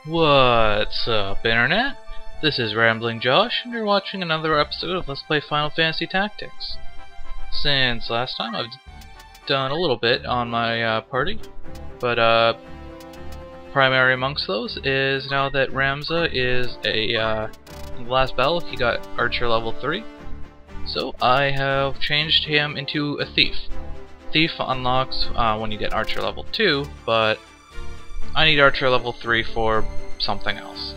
What's up, Internet? This is Rambling Josh, and you're watching another episode of Let's Play Final Fantasy Tactics. Since last time, I've done a little bit on my party, but primary amongst those is now that Ramza is in the last battle, he got Archer level 3, so I have changed him into a Thief. Thief unlocks when you get Archer level 2, but I need Archer level 3 for something else.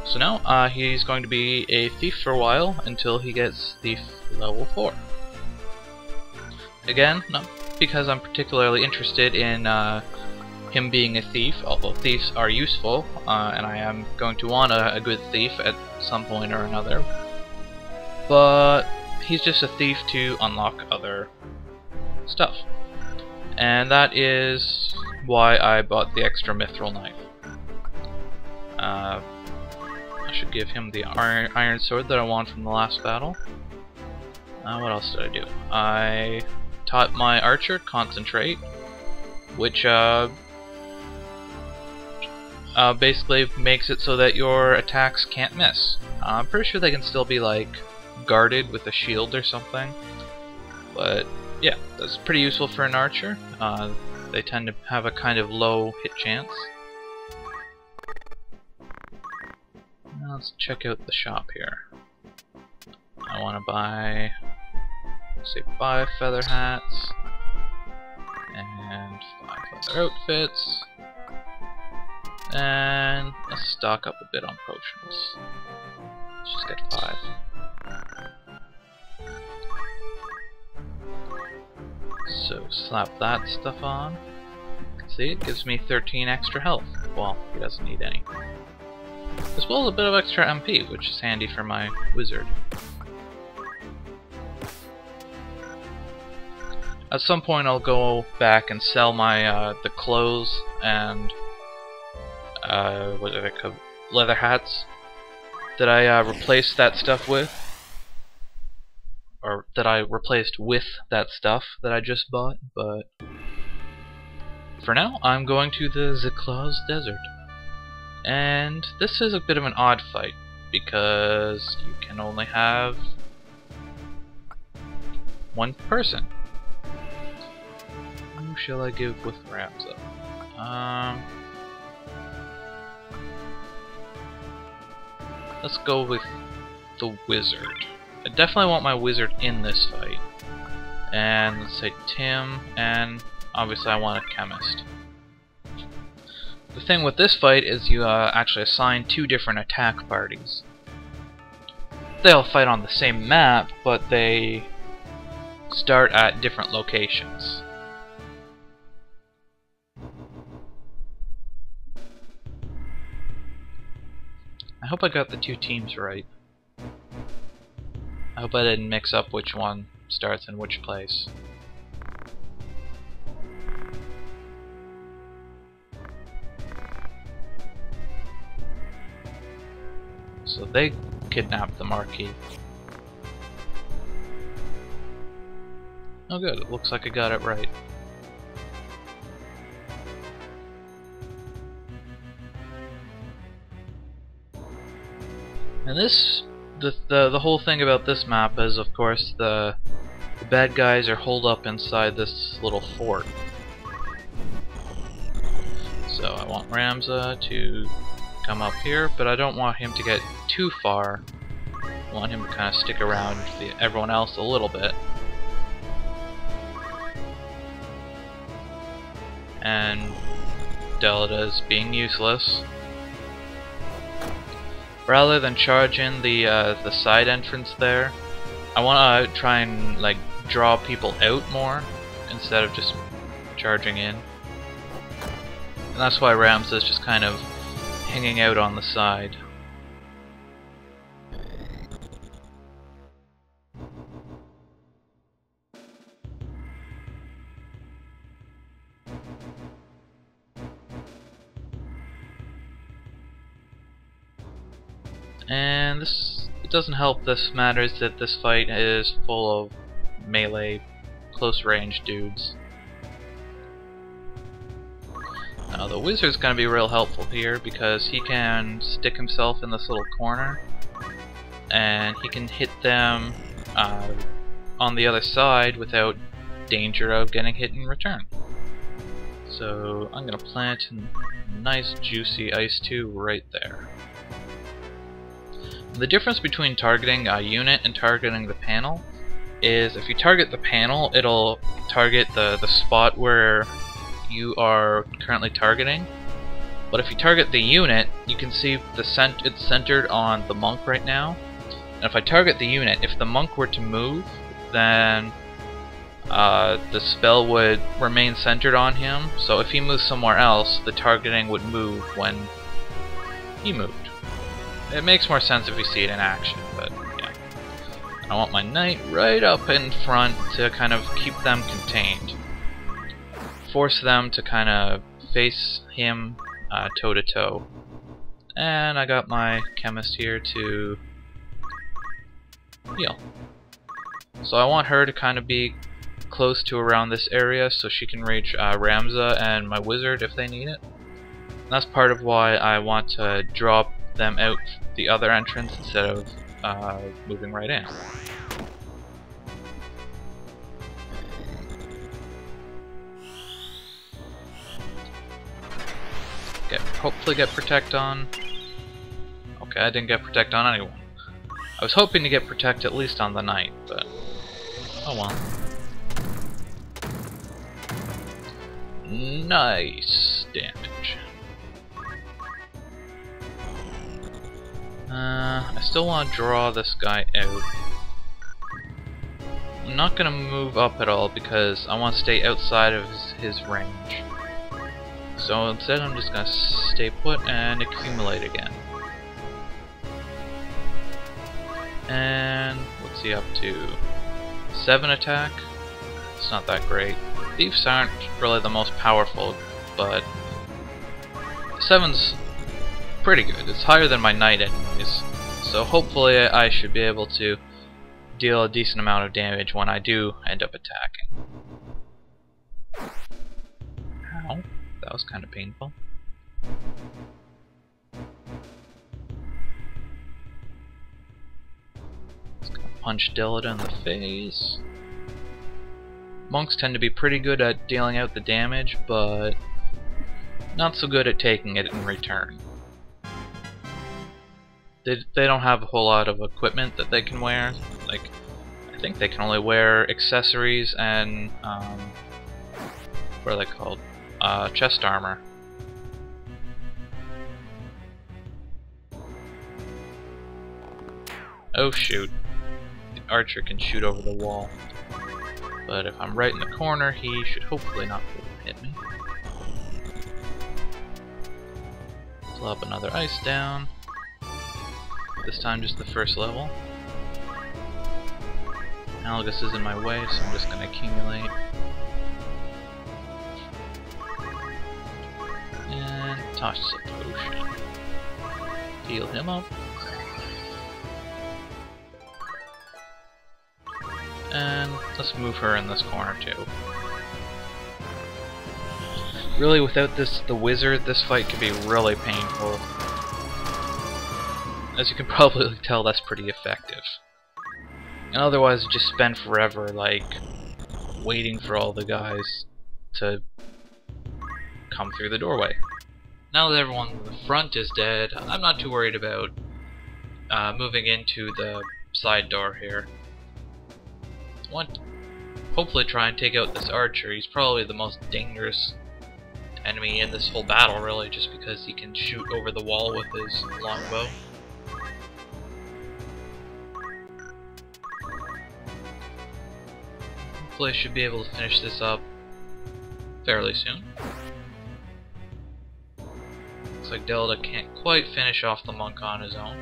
So now he's going to be a Thief for a while until he gets Thief level 4. Again, not because I'm particularly interested in him being a Thief, although Thieves are useful, and I am going to want a good Thief at some point or another. But he's just a Thief to unlock other stuff. And that is why I bought the extra mithril knife. I should give him the iron sword that I won from the last battle. What else did I do? I taught my archer concentrate, which basically makes it so that your attacks can't miss. I'm pretty sure they can still be like guarded with a shield or something, but yeah, that's pretty useful for an archer. They tend to have a kind of low hit chance. Now let's check out the shop here. I want to buy, say, 5 feather hats and 5 leather outfits, and let's stock up a bit on potions. Let's just get 5. So slap that stuff on. See, it gives me 13 extra health. Well, he doesn't need any. As well as a bit of extra MP, which is handy for my wizard. At some point I'll go back and sell my the clothes and what are they called? Leather hats that I replaced that stuff with. Or that I replaced with that stuff that I just bought, but for now I'm going to the Zeklaus Desert. And this is a bit of an odd fight because you can only have one person. Who shall I give with Ramza? Let's go with the wizard. I definitely want my wizard in this fight. And let's say Tim, and obviously I want a chemist. The thing with this fight is you actually assign 2 different attack parties. They'll fight on the same map, but they start at different locations. I hope I got the 2 teams right. I hope I didn't mix up which one starts in which place. So they kidnapped the Marquis. Oh good, it looks like I got it right. And this the whole thing about this map is, of course, the bad guys are holed up inside this little fort. So I want Ramza to come up here, but I don't want him to get too far. I want him to kind of stick around everyone else a little bit. And Delta's being useless. Rather than charge in the side entrance there, I want to try and like draw people out more instead of just charging in. And that's why Ramza is just kind of hanging out on the side. And it doesn't help this matters that this fight is full of melee, close range dudes. Now The wizard's gonna be real helpful here because he can stick himself in this little corner and he can hit them on the other side without danger of getting hit in return. So I'm gonna plant a nice juicy ice 2 right there. The difference between targeting a unit and targeting the panel is if you target the panel, it'll target the spot where you are currently targeting. But if you target the unit, you can see it's centered on the monk right now. And if I target the unit, if the monk were to move, then the spell would remain centered on him. So if he moves somewhere else, the targeting would move when he moved. It makes more sense if you see it in action, but yeah. I want my knight right up in front to kind of keep them contained. Force them to kind of face him toe to toe. And I got my chemist here to heal. So I want her to kind of be close to around this area so she can reach Ramza and my wizard if they need it. And that's part of why I want to drop them out the other entrance instead of moving right in. Hopefully get protect on. Okay, I didn't get protect on anyone. I was hoping to get protect at least on the knight, but oh well. Nice damage. I still want to draw this guy out. I'm not gonna move up at all because I want to stay outside of his range. So instead I'm just gonna stay put and accumulate again. And what's he up to? 7 attack? It's not that great. Thieves aren't really the most powerful, but 7's pretty good. It's higher than my knight anyways. So hopefully I should be able to deal a decent amount of damage when I do end up attacking. Ow. That was kind of painful. Just gonna punch Delta in the face. Monks tend to be pretty good at dealing out the damage, but not so good at taking it in return. They don't have a whole lot of equipment that they can wear. Like, I think they can only wear accessories and what are they called? Chest armor. Oh shoot. The archer can shoot over the wall. But if I'm right in the corner, he should hopefully not be able to hit me. Plop another ice down. This time just the first level. Algus is in my way, so I'm just gonna accumulate. And toss a potion. Heal him up. And let's move her in this corner too. Really, without the wizard, this fight could be really painful. As you can probably tell, that's pretty effective. And otherwise, just spend forever, like, waiting for all the guys to come through the doorway. Now that everyone in the front is dead, I'm not too worried about moving into the side door here. I want to hopefully try and take out this archer. He's probably the most dangerous enemy in this whole battle, really, just because he can shoot over the wall with his longbow. Hopefully I should be able to finish this up fairly soon. Looks like Delta can't quite finish off the monk on his own.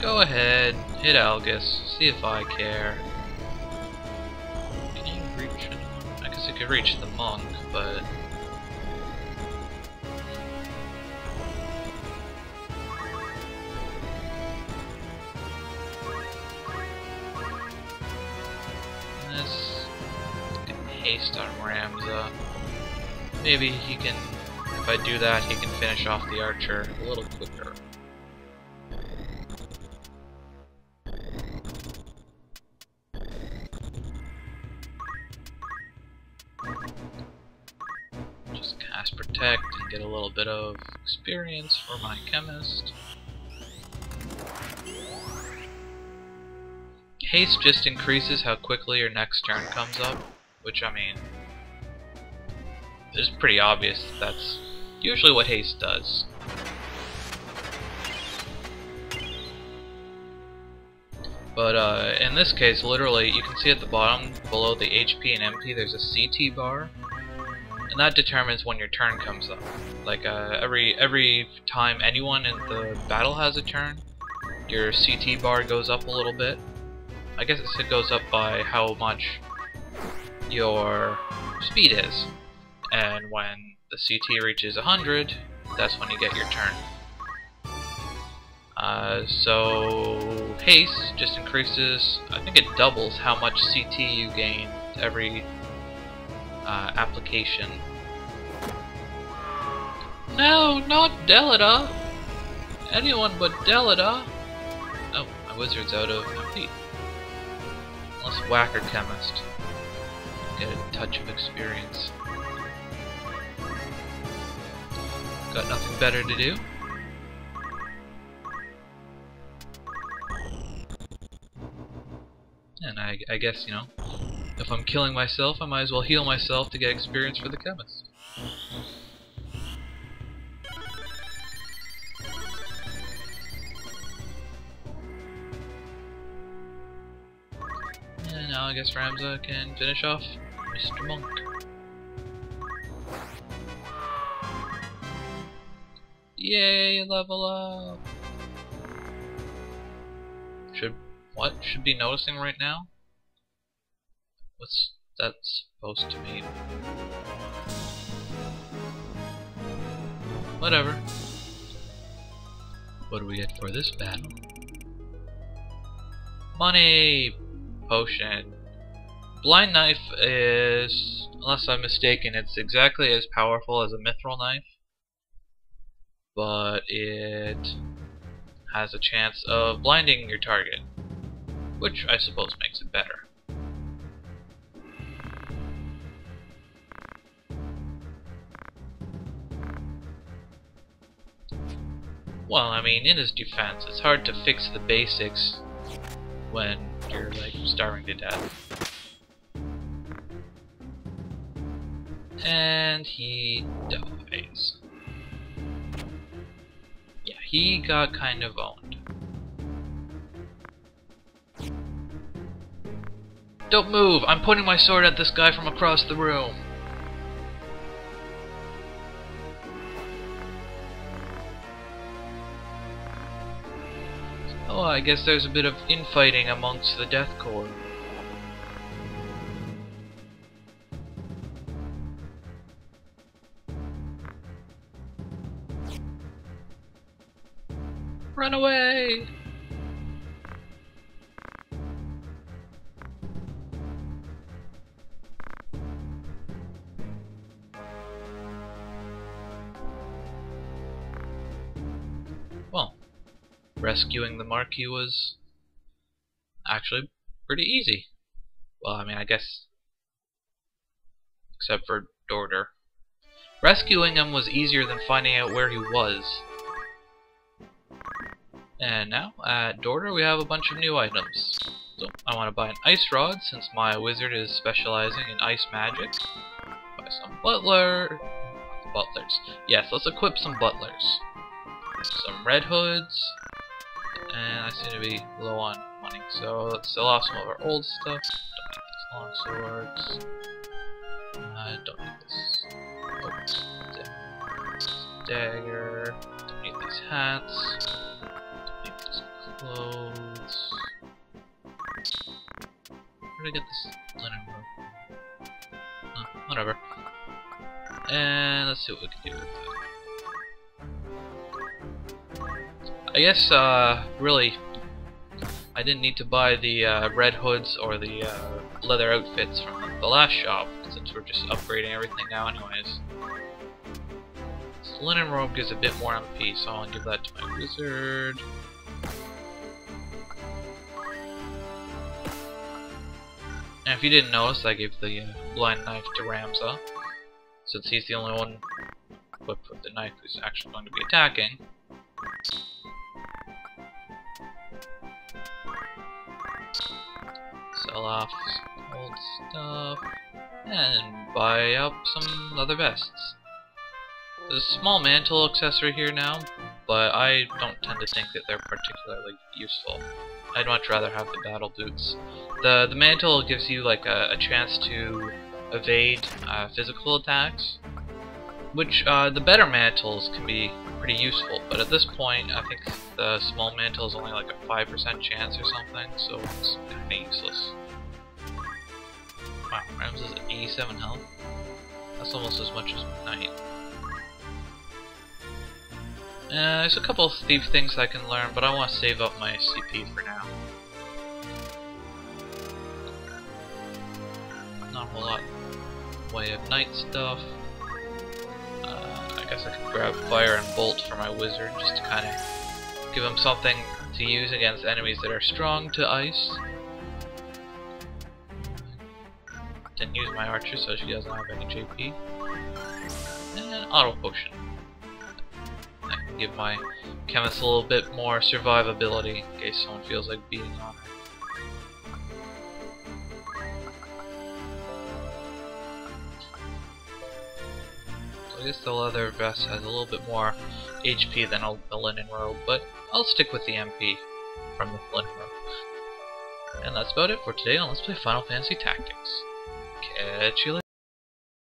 Go ahead, hit Algus, see if I care. Can you reach anyone? I guess I could reach the monk, but... haste on Ramza. Maybe he can, if I do that, he can finish off the archer a little quicker. Just cast Protect and get a little bit of experience for my chemist. Haste just increases how quickly your next turn comes up, which, I mean, it's pretty obvious that's usually what haste does. But in this case, literally, you can see at the bottom, below the HP and MP, there's a CT bar, and that determines when your turn comes up. Like, every time anyone in the battle has a turn, your CT bar goes up a little bit. I guess it goes up by how much your speed is. And when the CT reaches 100, that's when you get your turn. So haste just increases, I think it doubles how much CT you gain every application. No, not Delita! Anyone but Delita! Oh, my wizard's out of MP. Let's whacker chemist. Get a touch of experience. Got nothing better to do. And I guess, you know, if I'm killing myself, I might as well heal myself to get experience for the chemist. And now I guess Ramza can finish off Mr. Monk. Yay, level up! Should be noticing right now? What's that supposed to mean? Whatever. What do we get for this battle? Money! Potion. Blind Knife is, unless I'm mistaken, it's exactly as powerful as a Mithril Knife, but it has a chance of blinding your target, which I suppose makes it better. Well, I mean, in his defense, it's hard to fix the basics when you're, like, starving to death. And he dies. Yeah, he got kind of owned. Don't move! I'm pointing my sword at this guy from across the room! Oh, I guess there's a bit of infighting amongst the Death Corps. Run away! Well, rescuing the Marquis was actually pretty easy. Well, I mean, I guess, except for Dorder. Rescuing him was easier than finding out where he was. And now, at Dorder, we have a bunch of new items. So, I want to buy an ice rod, since my wizard is specializing in ice magic. Buy some butlers. Yes, let's equip some butlers. Some red hoods. And I seem to be low on money, so let's sell off some of our old stuff. Don't need these long swords. Don't need this. Oh, dagger. Don't need these hats. Don't need these clothes. Where did I get this linen robe? Whatever. And let's see what we can do with it. I guess, really, I didn't need to buy the red hoods or the leather outfits from the last shop, because since we're just upgrading everything now anyways. This linen robe gives a bit more MP, so I'll give that to my wizard. And if you didn't notice, I gave the blind knife to Ramza, since he's the only one equipped with the knife who's actually going to be attacking. Sell off some old stuff, and buy up some other vests. There's a small mantle accessory here now, but I don't tend to think that they're particularly useful. I'd much rather have the battle boots. The mantle gives you like a chance to evade physical attacks, which the better mantles can be pretty useful, but at this point I think the small mantle is only like a 5% chance or something, so it's kinda useless. Wow, Rams is at 87 health. That's almost as much as Knight. There's a couple of thief things I can learn, but I want to save up my CP for now. Not a whole lot in the way of Knight stuff. I guess I could grab Fire and Bolt for my wizard, just to kind of give him something to use against enemies that are strong to ice. Didn't use my archer, so she doesn't have any JP. And Auto Potion. I can give my chemist a little bit more survivability in case someone feels like beating on her. So I guess the leather vest has a little bit more HP than the linen robe, but I'll stick with the MP from the linen robe. And that's about it for today on Let's Play Final Fantasy Tactics. Catch you later.